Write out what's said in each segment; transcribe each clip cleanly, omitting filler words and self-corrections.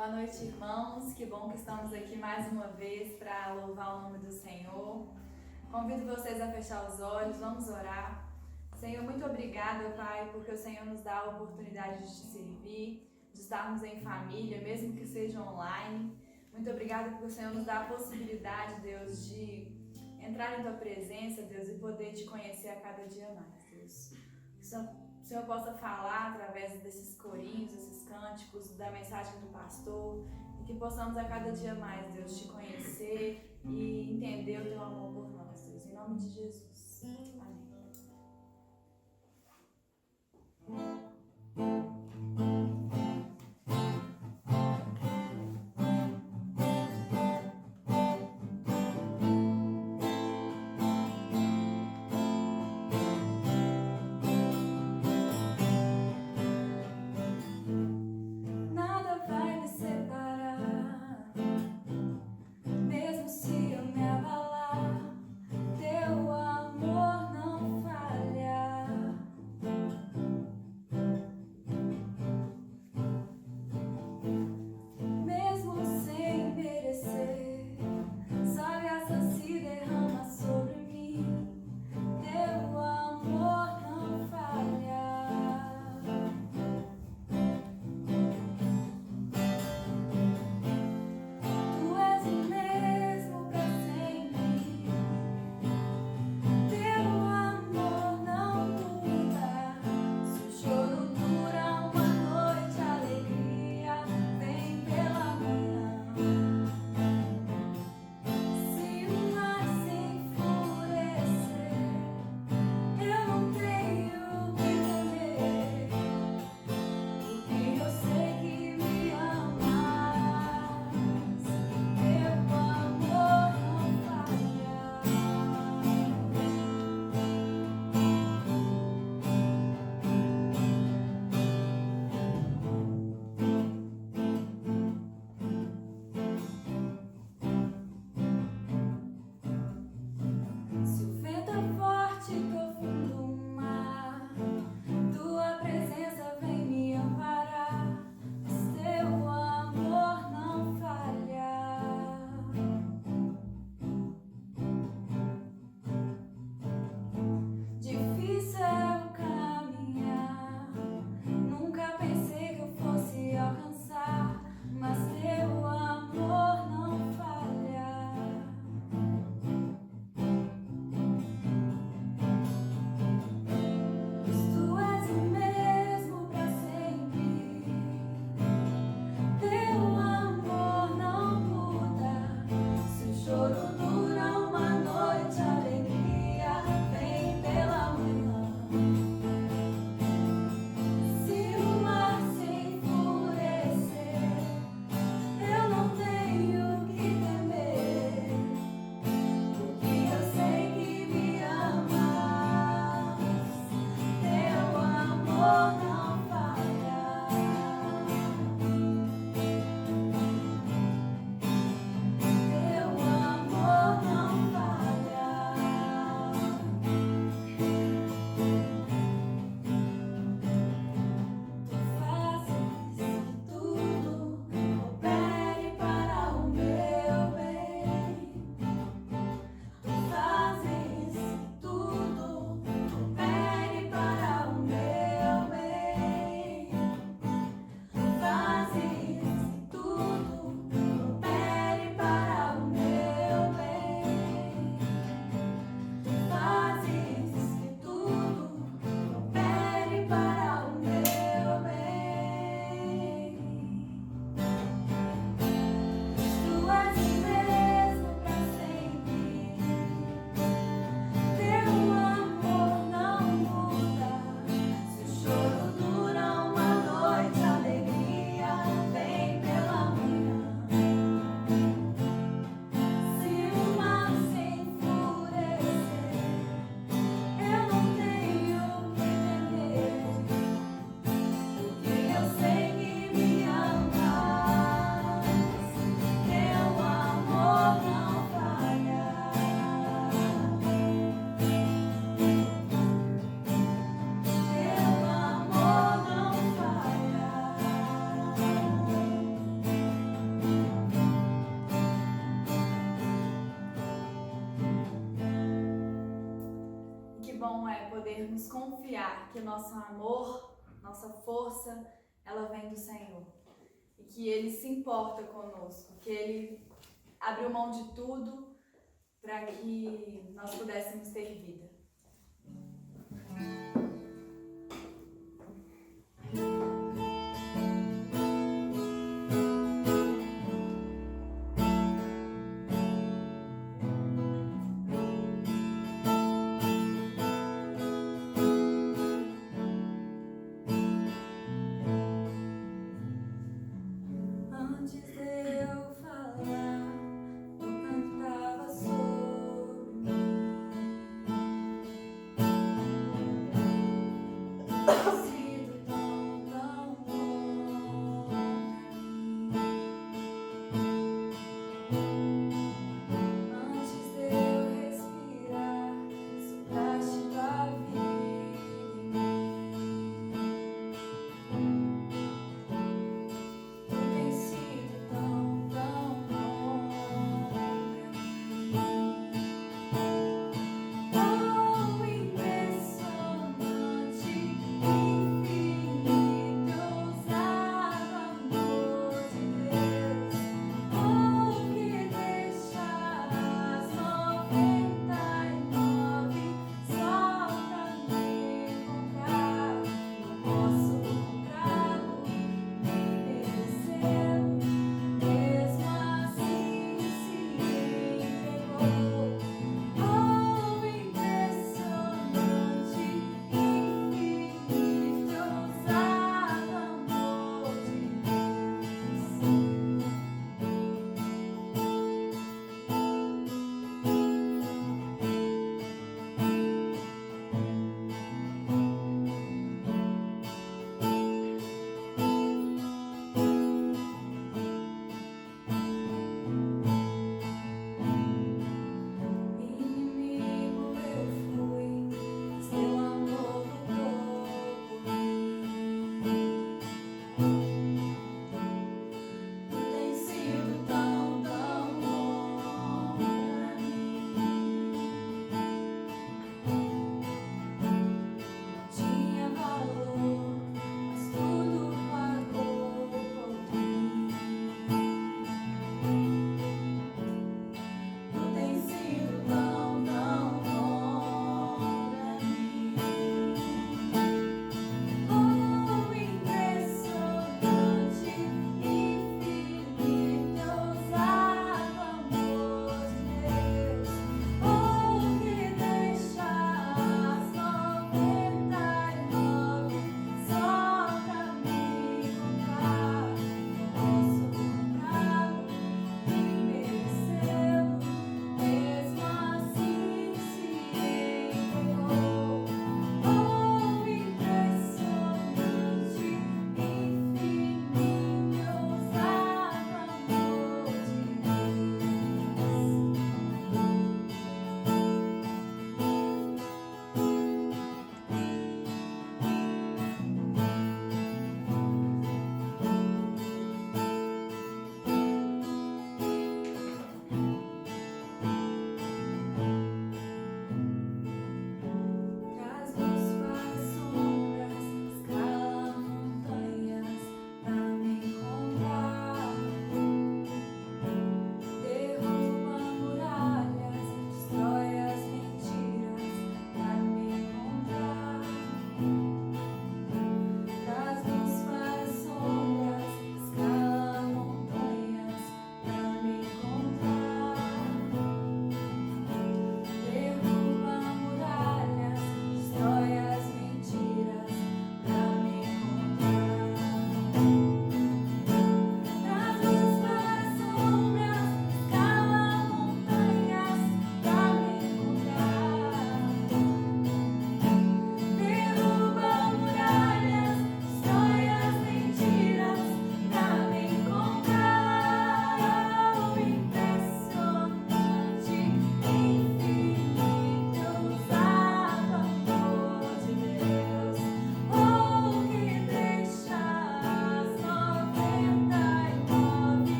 Boa noite, irmãos. Que bom que estamos aqui mais uma vez para louvar o nome do Senhor. Convido vocês a fechar os olhos, vamos orar. Senhor, muito obrigada, Pai, porque o Senhor nos dá a oportunidade de te servir, de estarmos em família, mesmo que seja online. Muito obrigada porque o Senhor nos dá a possibilidade, Deus, de entrar em Tua presença, Deus, e poder te conhecer a cada dia mais, Deus. Que o Senhor possa falar através desses corinhos, desses cânticos, da mensagem do pastor, e que possamos a cada dia mais, Deus, te conhecer e entender o Teu amor por nós, Deus. Em nome de Jesus. Amém. Nada vai me separar, mesmo se eu me abalar, Teu amor não falha. bom é podermos confiar que o nosso amor, nossa força, ela vem do Senhor. E que Ele se importa conosco, que Ele abriu mão de tudo para que nós pudéssemos ter vida.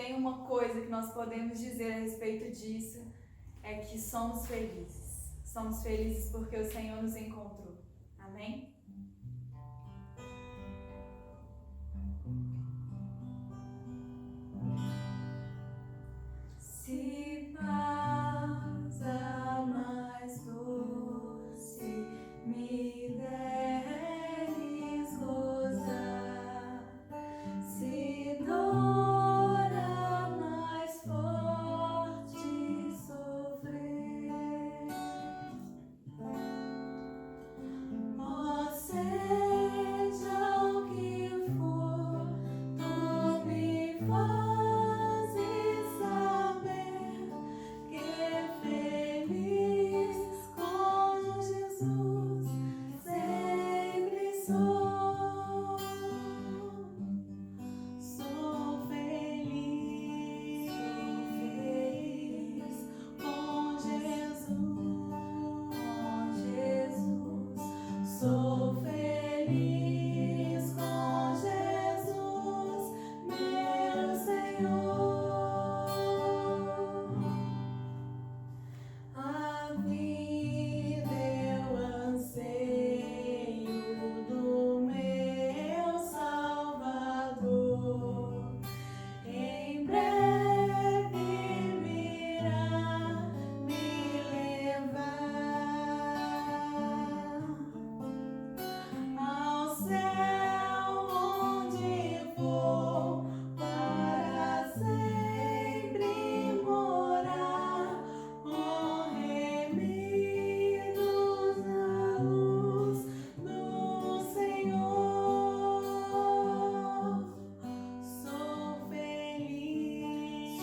tem uma coisa que nós podemos dizer a respeito disso, é que somos felizes. Somos felizes porque o Senhor nos encontrou. Amém? Se paz a mais doce me deres gozar, se dor a mais forte sofrer, ó seja o que for, tu me fazes saber que feliz com Jesus sempre sou. Sou feliz com Jesus. Sou feliz com Jesus, meu Senhor. A vida eu anseio do meu Salvador. Em breve virá me levar ao céu onde vou para sempre morar, remidos na luz do Senhor. Sou feliz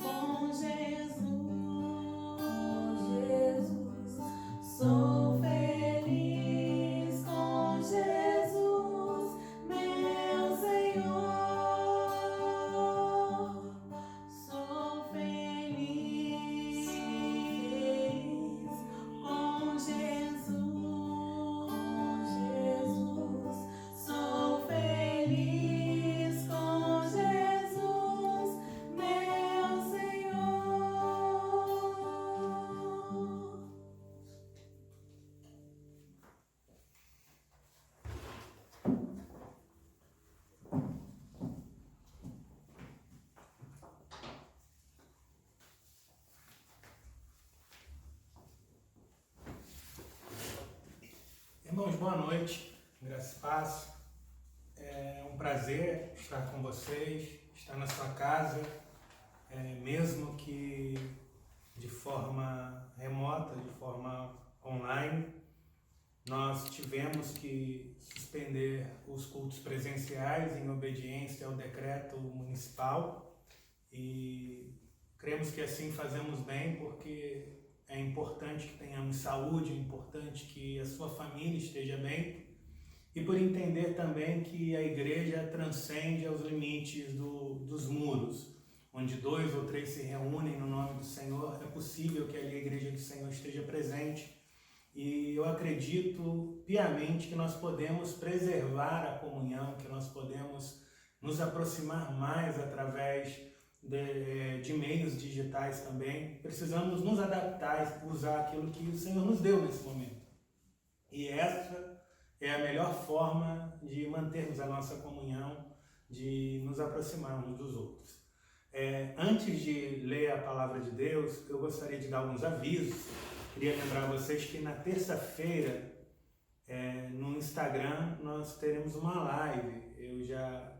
com Jesus. Sou feliz com Jesus, meu Senhor. Sou feliz com Jesus. Sou feliz com Jesus, meu Senhor. Irmãos, boa noite, graça e paz. É um prazer estar com vocês, estar na sua casa, mesmo que de forma remota, de forma online. Nós tivemos que suspender os cultos presenciais em obediência ao decreto municipal e cremos que assim fazemos bem, porque é importante que tenhamos saúde, é importante que a sua família esteja bem e por entender também que a igreja transcende aos limites dos muros. Onde 2 ou 3 se reúnem no nome do Senhor, é possível que ali a igreja do Senhor esteja presente. E eu acredito piamente que nós podemos preservar a comunhão, que nós podemos nos aproximar mais através de meios digitais também. Precisamos nos adaptar e usar aquilo que o Senhor nos deu nesse momento. E essa é a melhor forma de mantermos a nossa comunhão, de nos aproximarmos dos outros. Antes de ler a palavra de Deus, eu gostaria de dar alguns avisos. Queria lembrar vocês que na terça-feira, no Instagram, nós teremos uma live. Eu já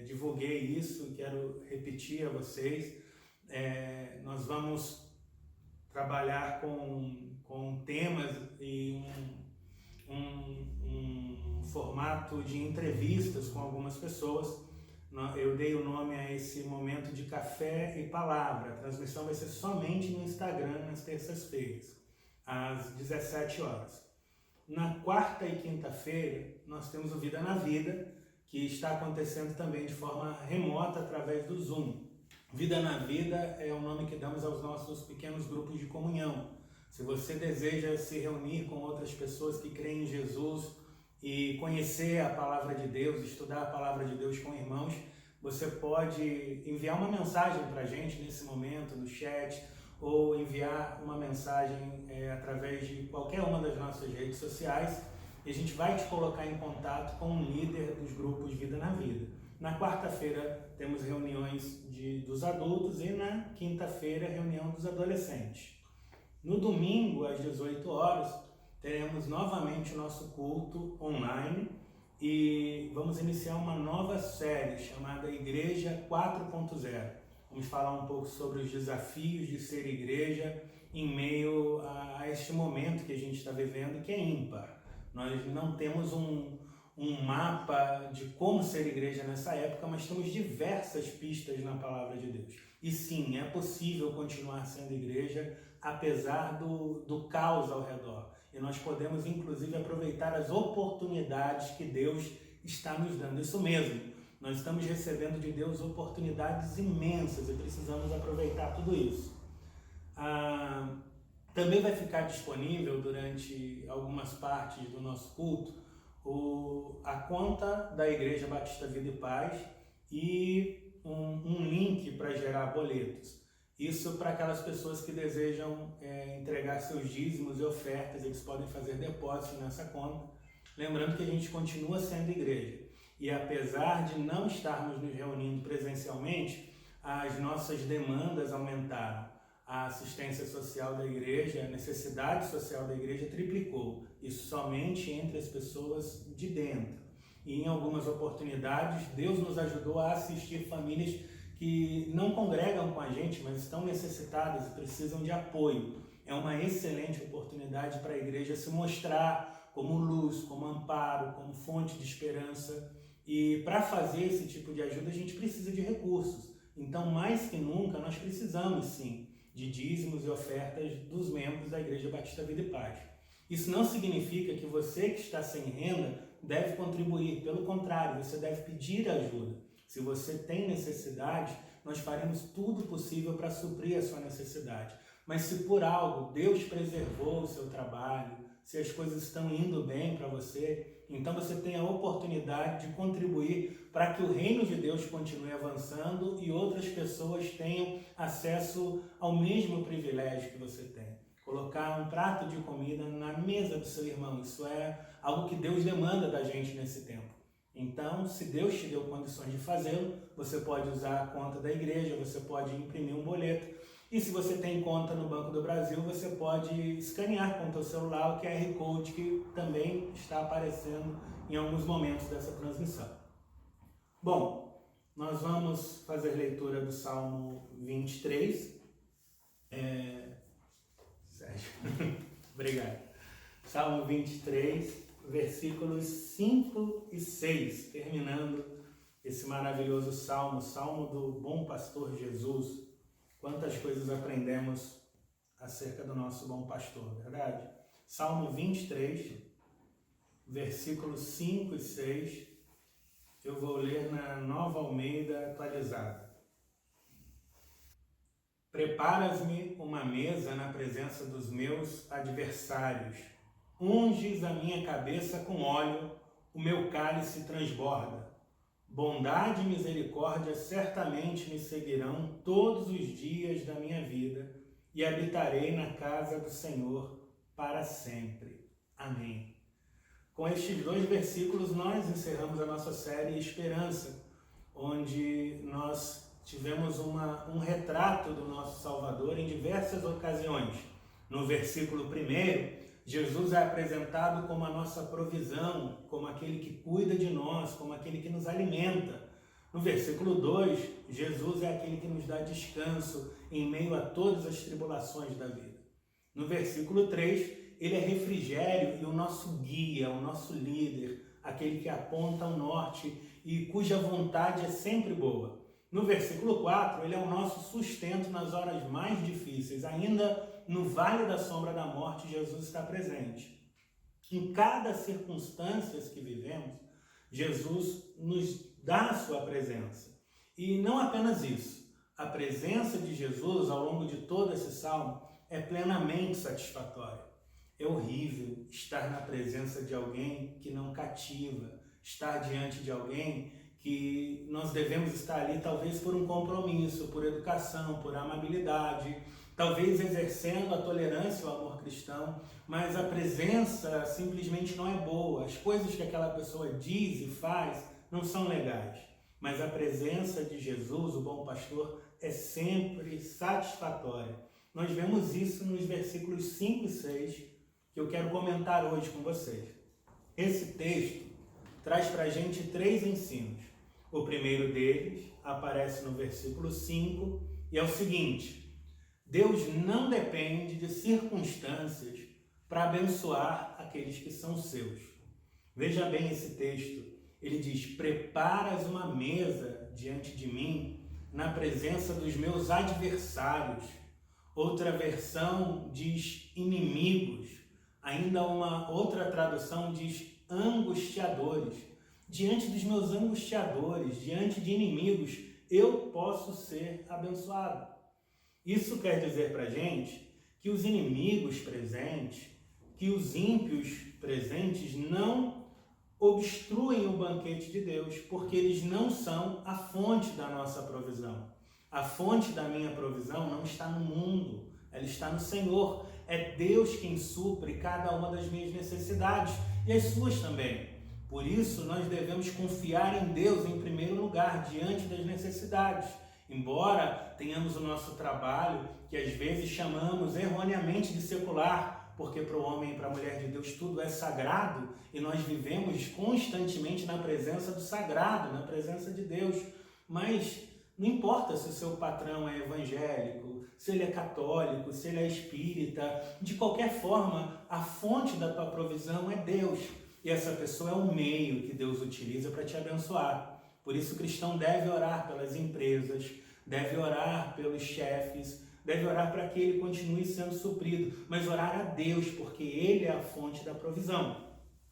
divulguei isso e quero repetir a vocês. Nós vamos trabalhar com temas e um formato de entrevistas com algumas pessoas. Eu dei o nome a esse momento de café e palavra. A transmissão vai ser somente no Instagram nas terças-feiras, às 17 horas. Na quarta e quinta-feira, nós temos o Vida na Vida, que está acontecendo também de forma remota através do Zoom. Vida na Vida é o nome que damos aos nossos pequenos grupos de comunhão. Se você deseja se reunir com outras pessoas que creem em Jesus e conhecer a Palavra de Deus, estudar a Palavra de Deus com irmãos, você pode enviar uma mensagem para a gente nesse momento no chat, ou enviar uma mensagem através de qualquer uma das nossas redes sociais, e a gente vai te colocar em contato com um líder dos grupos Vida na Vida. Na quarta-feira temos reuniões dos adultos e na quinta-feira reunião dos adolescentes. No domingo, às 18 horas, teremos novamente o nosso culto online e vamos iniciar uma nova série chamada Igreja 4.0. Vamos falar um pouco sobre os desafios de ser igreja em meio a este momento que a gente está vivendo, que é ímpar. Nós não temos um mapa de como ser igreja nessa época, mas temos diversas pistas na palavra de Deus. E sim, é possível continuar sendo igreja apesar do caos ao redor. E nós podemos, inclusive, aproveitar as oportunidades que Deus está nos dando. Isso mesmo, nós estamos recebendo de Deus oportunidades imensas e precisamos aproveitar tudo isso. Também vai ficar disponível durante algumas partes do nosso culto a conta da Igreja Batista Vida e Paz e um link para gerar boletos. Isso para aquelas pessoas que desejam entregar seus dízimos e ofertas, eles podem fazer depósito nessa conta. Lembrando que a gente continua sendo igreja. E apesar de não estarmos nos reunindo presencialmente, as nossas demandas aumentaram. A assistência social da igreja, a necessidade social da igreja triplicou. Isso somente entre as pessoas de dentro. E em algumas oportunidades, Deus nos ajudou a assistir famílias que não congregam com a gente, mas estão necessitadas e precisam de apoio. É uma excelente oportunidade para a igreja se mostrar como luz, como amparo, como fonte de esperança. E para fazer esse tipo de ajuda, a gente precisa de recursos. Então, mais que nunca, nós precisamos, sim, de dízimos e ofertas dos membros da Igreja Batista Vida e Paz. Isso não significa que você que está sem renda deve contribuir. Pelo contrário, você deve pedir ajuda. Se você tem necessidade, nós faremos tudo possível para suprir a sua necessidade. Mas se por algo Deus preservou o seu trabalho, se as coisas estão indo bem para você, então você tem a oportunidade de contribuir para que o reino de Deus continue avançando e outras pessoas tenham acesso ao mesmo privilégio que você tem. Colocar um prato de comida na mesa do seu irmão, isso é algo que Deus demanda da gente nesse tempo. Então, se Deus te deu condições de fazê-lo, você pode usar a conta da igreja, você pode imprimir um boleto. E se você tem conta no Banco do Brasil, você pode escanear com o seu celular o QR Code que também está aparecendo em alguns momentos dessa transmissão. Bom, nós vamos fazer leitura do Salmo 23. Sérgio, obrigado. Salmo 23, versículos 5 e 6, terminando esse maravilhoso salmo, Salmo do Bom Pastor Jesus. Quantas coisas aprendemos acerca do nosso bom pastor, verdade? Salmo 23, versículos 5 e 6, eu vou ler na Nova Almeida atualizada. Preparas-me uma mesa na presença dos meus adversários. Unges a minha cabeça com óleo, o meu cálice transborda. Bondade e misericórdia certamente me seguirão todos os dias da minha vida e habitarei na casa do Senhor para sempre. Amém. Com estes dois versículos, nós encerramos a nossa série Esperança, onde nós tivemos um retrato do nosso Salvador em diversas ocasiões. No versículo 1, Jesus é apresentado como a nossa provisão, como aquele que cuida de nós, como aquele que nos alimenta. No versículo 2, Jesus é aquele que nos dá descanso em meio a todas as tribulações da vida. No versículo 3, ele é refrigério e o nosso guia, o nosso líder, aquele que aponta ao norte e cuja vontade é sempre boa. No versículo 4, ele é o nosso sustento nas horas mais difíceis. Ainda no vale da sombra da morte, Jesus está presente. Em cada circunstância que vivemos, Jesus nos dá a sua presença. E não apenas isso. A presença de Jesus ao longo de todo esse salmo é plenamente satisfatória. É horrível estar na presença de alguém que não cativa, estar diante de alguém que nós devemos estar ali talvez por um compromisso, por educação, por amabilidade, talvez exercendo a tolerância e o amor cristão, mas a presença simplesmente não é boa. As coisas que aquela pessoa diz e faz não são legais, mas a presença de Jesus, o bom pastor, é sempre satisfatória. Nós vemos isso nos versículos 5 e 6, que eu quero comentar hoje com vocês. Esse texto traz para a gente 3 ensinos. O primeiro deles aparece no versículo 5 e é o seguinte: Deus não depende de circunstâncias para abençoar aqueles que são seus. Veja bem esse texto. Ele diz: preparas uma mesa diante de mim na presença dos meus adversários. Outra versão diz inimigos. Ainda uma outra tradução diz angustiadores. Diante dos meus angustiadores, diante de inimigos, eu posso ser abençoado. Isso quer dizer para a gente que os inimigos presentes, que os ímpios presentes não obstruem o banquete de Deus, porque eles não são a fonte da nossa provisão. A fonte da minha provisão não está no mundo, ela está no Senhor. É Deus quem supre cada uma das minhas necessidades e as suas também. Por isso, nós devemos confiar em Deus em primeiro lugar, diante das necessidades. Embora tenhamos o nosso trabalho, que às vezes chamamos erroneamente de secular, porque para o homem e para a mulher de Deus tudo é sagrado, e nós vivemos constantemente na presença do sagrado, na presença de Deus. Mas não importa se o seu patrão é evangélico, se ele é católico, se ele é espírita, de qualquer forma, a fonte da tua provisão é Deus. E essa pessoa é o meio que Deus utiliza para te abençoar. Por isso o cristão deve orar pelas empresas, deve orar pelos chefes, deve orar para que ele continue sendo suprido, mas orar a Deus, porque Ele é a fonte da provisão.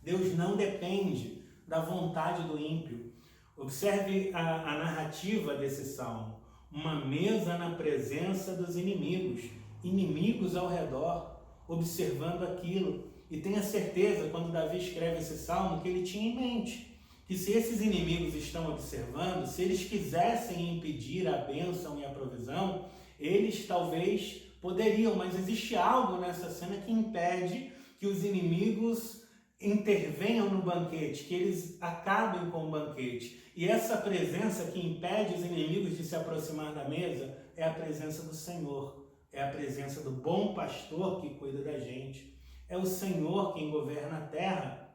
Deus não depende da vontade do ímpio. Observe a narrativa desse salmo. Uma mesa na presença dos inimigos, inimigos ao redor, observando aquilo. E tenha certeza, quando Davi escreve esse salmo, que ele tinha em mente que se esses inimigos estão observando, se eles quisessem impedir a bênção e a provisão, eles talvez poderiam, mas existe algo nessa cena que impede que os inimigos intervenham no banquete, que eles acabem com o banquete. E essa presença que impede os inimigos de se aproximar da mesa é a presença do Senhor, é a presença do bom pastor que cuida da gente. É o Senhor quem governa a terra.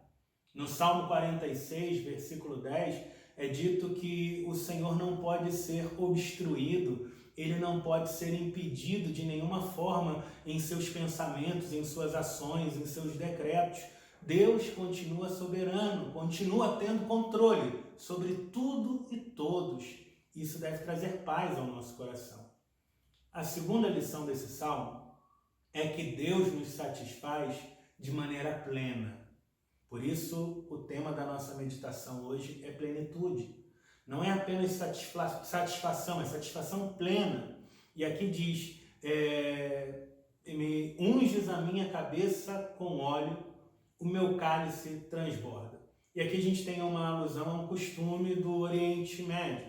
No Salmo 46, versículo 10, é dito que o Senhor não pode ser obstruído, ele não pode ser impedido de nenhuma forma em seus pensamentos, em suas ações, em seus decretos. Deus continua soberano, continua tendo controle sobre tudo e todos. Isso deve trazer paz ao nosso coração. A segunda lição desse salmo é que Deus nos satisfaz de maneira plena. Por isso, o tema da nossa meditação hoje é plenitude. Não é apenas satisfação, é satisfação plena. E aqui diz, me unges a minha cabeça com óleo, o meu cálice transborda. E aqui a gente tem uma alusão a um costume do Oriente Médio.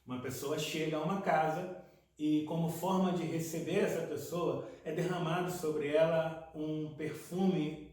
Uma pessoa chega a uma casa e, como forma de receber essa pessoa, é derramado sobre ela um perfume,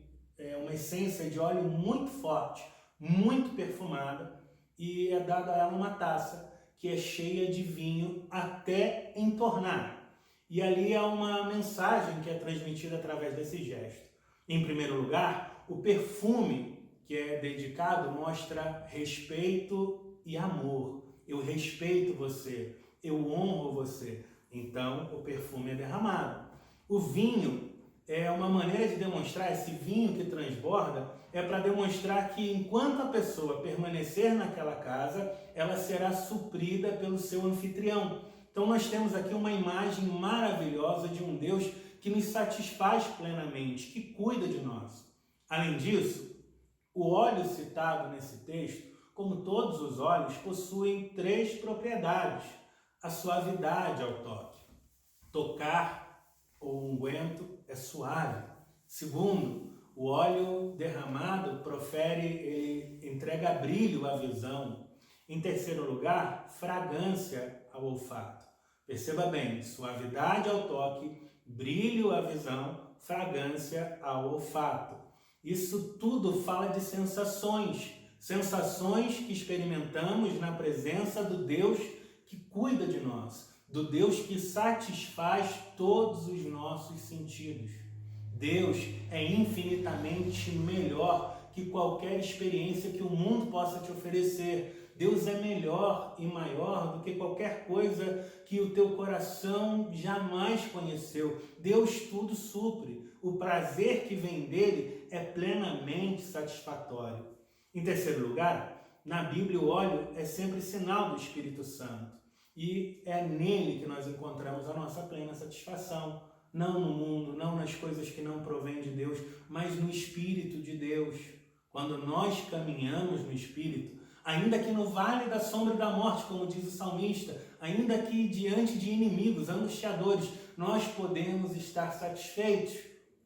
uma essência de óleo muito forte, muito perfumada, e é dada a ela uma taça que é cheia de vinho até entornar. E ali há uma mensagem que é transmitida através desse gesto. Em primeiro lugar, o perfume que é dedicado mostra respeito e amor. Eu respeito você, eu honro você. Então, o perfume é derramado. O vinho é uma maneira de demonstrar, esse vinho que transborda, é para demonstrar que enquanto a pessoa permanecer naquela casa, ela será suprida pelo seu anfitrião. Então nós temos aqui uma imagem maravilhosa de um Deus que nos satisfaz plenamente, que cuida de nós. Além disso, o óleo citado nesse texto, como todos os óleos, possuem 3 propriedades. A suavidade ao toque. Tocar o unguento é suave. Segundo, o óleo derramado ele entrega brilho à visão. Em terceiro lugar, fragrância ao olfato. Perceba bem, suavidade ao toque, brilho à visão, fragrância ao olfato. Isso tudo fala de sensações, sensações que experimentamos na presença do Deus que cuida de nós, do Deus que satisfaz todos os nossos sentidos. Deus é infinitamente melhor que qualquer experiência que o mundo possa te oferecer. Deus é melhor e maior do que qualquer coisa que o teu coração jamais conheceu. Deus tudo supre. O prazer que vem dele é plenamente satisfatório. Em terceiro lugar, na Bíblia o óleo é sempre sinal do Espírito Santo. E é nele que nós encontramos a nossa plena satisfação. Não no mundo, não nas coisas que não provêm de Deus, mas no Espírito de Deus. Quando nós caminhamos no Espírito, ainda que no vale da sombra da morte, como diz o salmista, ainda que diante de inimigos angustiadores, nós podemos estar satisfeitos,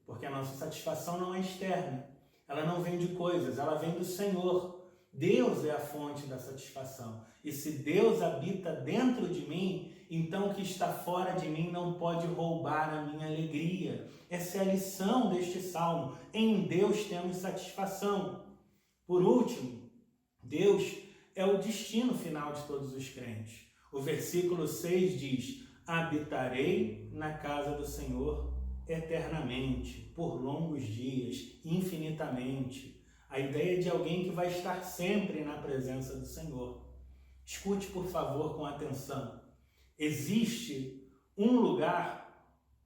porque a nossa satisfação não é externa, ela não vem de coisas, ela vem do Senhor. Deus é a fonte da satisfação. E se Deus habita dentro de mim, então o que está fora de mim não pode roubar a minha alegria. Essa é a lição deste salmo. Em Deus temos satisfação. Por último, Deus é o destino final de todos os crentes. O versículo 6 diz: habitarei na casa do Senhor eternamente, por longos dias, infinitamente. A ideia de alguém que vai estar sempre na presença do Senhor. Escute, por favor, com atenção. Existe um lugar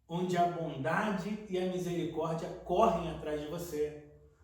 onde a bondade e a misericórdia correm atrás de você.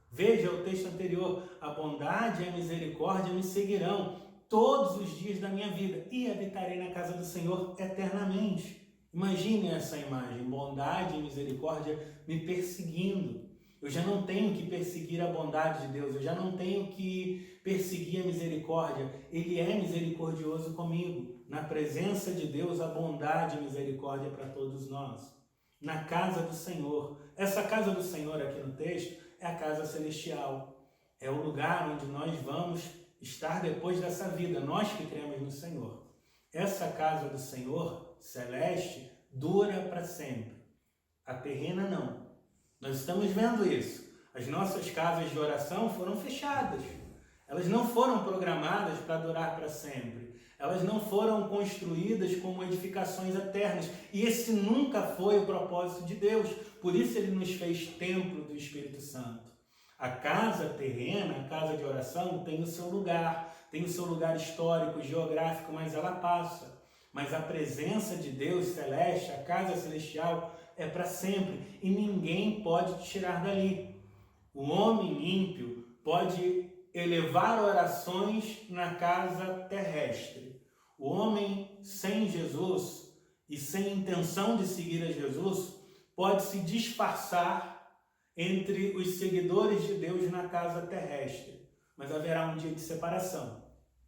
Veja o texto anterior. A bondade e a misericórdia me seguirão todos os dias da minha vida e habitarei na casa do Senhor eternamente. Imagine essa imagem, bondade e misericórdia me perseguindo. Eu já não tenho que perseguir a bondade de Deus, eu já não tenho que perseguir a misericórdia. Ele é misericordioso comigo. Na presença de Deus, a bondade e misericórdia para todos nós. Na casa do Senhor. Essa casa do Senhor aqui no texto é a casa celestial. É o lugar onde nós vamos estar depois dessa vida, nós que cremos no Senhor. Essa casa do Senhor celeste dura para sempre. A terrena não. Nós estamos vendo isso. As nossas casas de oração foram fechadas. Elas não foram programadas para durar para sempre. Elas não foram construídas como edificações eternas. E esse nunca foi o propósito de Deus. Por isso ele nos fez templo do Espírito Santo. A casa terrena, a casa de oração, tem o seu lugar histórico, geográfico, mas ela passa. Mas a presença de Deus celeste, a casa celestial, é para sempre e ninguém pode te tirar dali. O homem ímpio pode elevar orações na casa terrestre. O homem sem Jesus e sem intenção de seguir a Jesus pode se disfarçar entre os seguidores de Deus na casa terrestre. Mas haverá um dia de separação.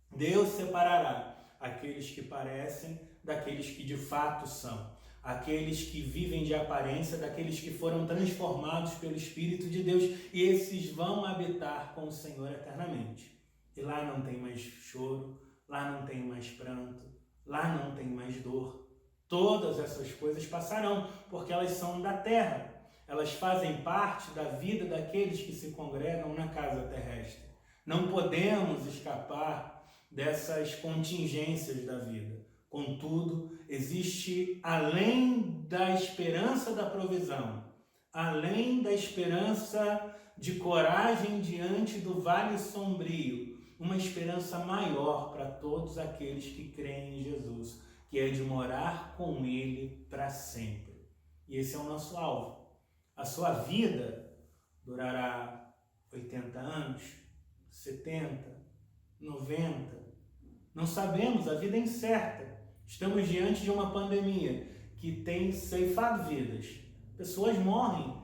Deus separará aqueles que parecem daqueles que de fato são. Aqueles que vivem de aparência, daqueles que foram transformados pelo Espírito de Deus, e esses vão habitar com o Senhor eternamente. E lá não tem mais choro, lá não tem mais pranto, lá não tem mais dor. Todas essas coisas passarão, porque elas são da terra. Elas fazem parte da vida daqueles que se congregam na casa terrestre. Não podemos escapar dessas contingências da vida. Contudo, existe, além da esperança da provisão, além da esperança de coragem diante do vale sombrio, uma esperança maior para todos aqueles que creem em Jesus, que é de morar com Ele para sempre. E esse é o nosso alvo. A sua vida durará 80 anos, 70, 90, não sabemos, a vida é incerta. Estamos diante de uma pandemia que tem ceifado vidas. Pessoas morrem,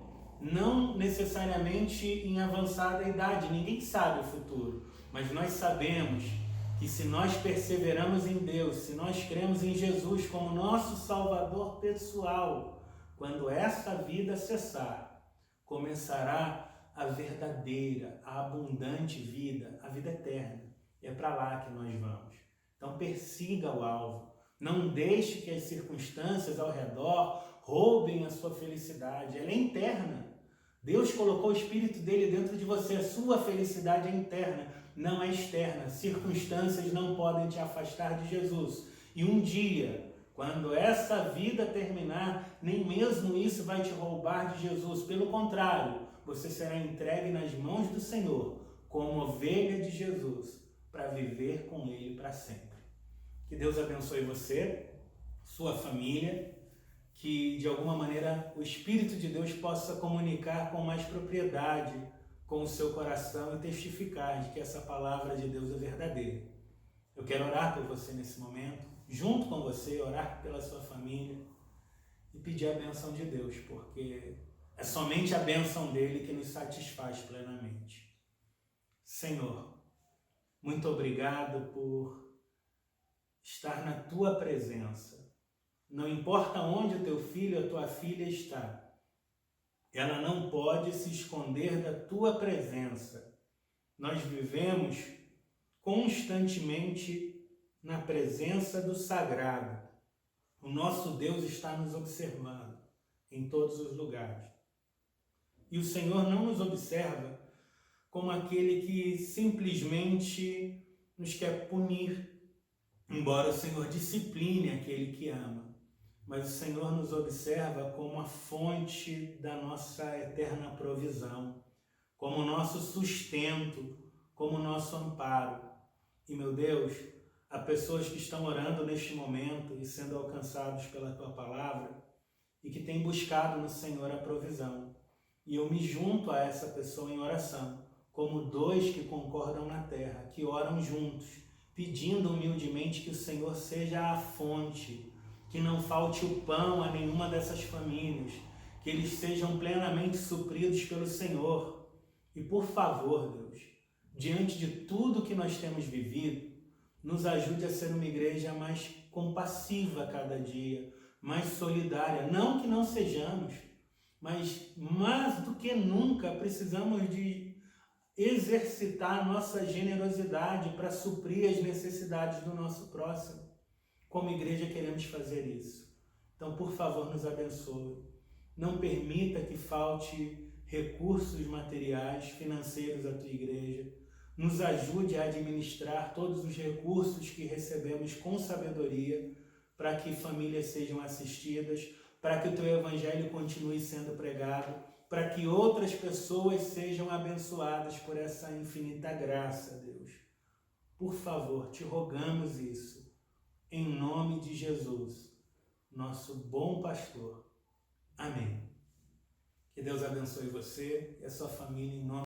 não necessariamente em avançada idade, ninguém sabe o futuro. Mas nós sabemos que se nós perseveramos em Deus, se nós cremos em Jesus como nosso Salvador pessoal, quando essa vida cessar, começará a verdadeira, a abundante vida, a vida eterna. E é para lá que nós vamos. Então persiga o alvo. Não deixe que as circunstâncias ao redor roubem a sua felicidade. Ela é interna. Deus colocou o Espírito dele dentro de você. A sua felicidade é interna, não é externa. Circunstâncias não podem te afastar de Jesus. E um dia, quando essa vida terminar, nem mesmo isso vai te roubar de Jesus. Pelo contrário, você será entregue nas mãos do Senhor, como ovelha de Jesus, para viver com Ele para sempre. Que Deus abençoe você, sua família, que de alguma maneira o Espírito de Deus possa comunicar com mais propriedade com o seu coração e testificar de que essa palavra de Deus é verdadeira. Eu quero orar por você nesse momento, junto com você, orar pela sua família e pedir a bênção de Deus, porque é somente a bênção dele que nos satisfaz plenamente. Senhor, muito obrigado por estar na tua presença. Não importa onde o teu filho ou a tua filha está, ela não pode se esconder da tua presença. Nós vivemos constantemente na presença do sagrado. O nosso Deus está nos observando em todos os lugares. E o Senhor não nos observa como aquele que simplesmente nos quer punir, embora o Senhor discipline aquele que ama. Mas o Senhor nos observa como a fonte da nossa eterna provisão, como o nosso sustento, como o nosso amparo. E, meu Deus, há pessoas que estão orando neste momento e sendo alcançados pela Tua palavra e que têm buscado no Senhor a provisão. E eu me junto a essa pessoa em oração, como dois que concordam na terra, que oram juntos, pedindo humildemente que o Senhor seja a fonte, que não falte o pão a nenhuma dessas famílias, que eles sejam plenamente supridos pelo Senhor. E por favor, Deus, diante de tudo que nós temos vivido, nos ajude a ser uma igreja mais compassiva a cada dia, mais solidária. Não que não sejamos, mas mais do que nunca precisamos de exercitar a nossa generosidade para suprir as necessidades do nosso próximo. Como igreja queremos fazer isso. Então, por favor, nos abençoe. Não permita que falte recursos materiais, financeiros à tua igreja. Nos ajude a administrar todos os recursos que recebemos com sabedoria para que famílias sejam assistidas, para que o teu evangelho continue sendo pregado, para que outras pessoas sejam abençoadas por essa infinita graça, Deus. Por favor, te rogamos isso. Em nome de Jesus, nosso bom pastor. Amém. Que Deus abençoe você e a sua família em nome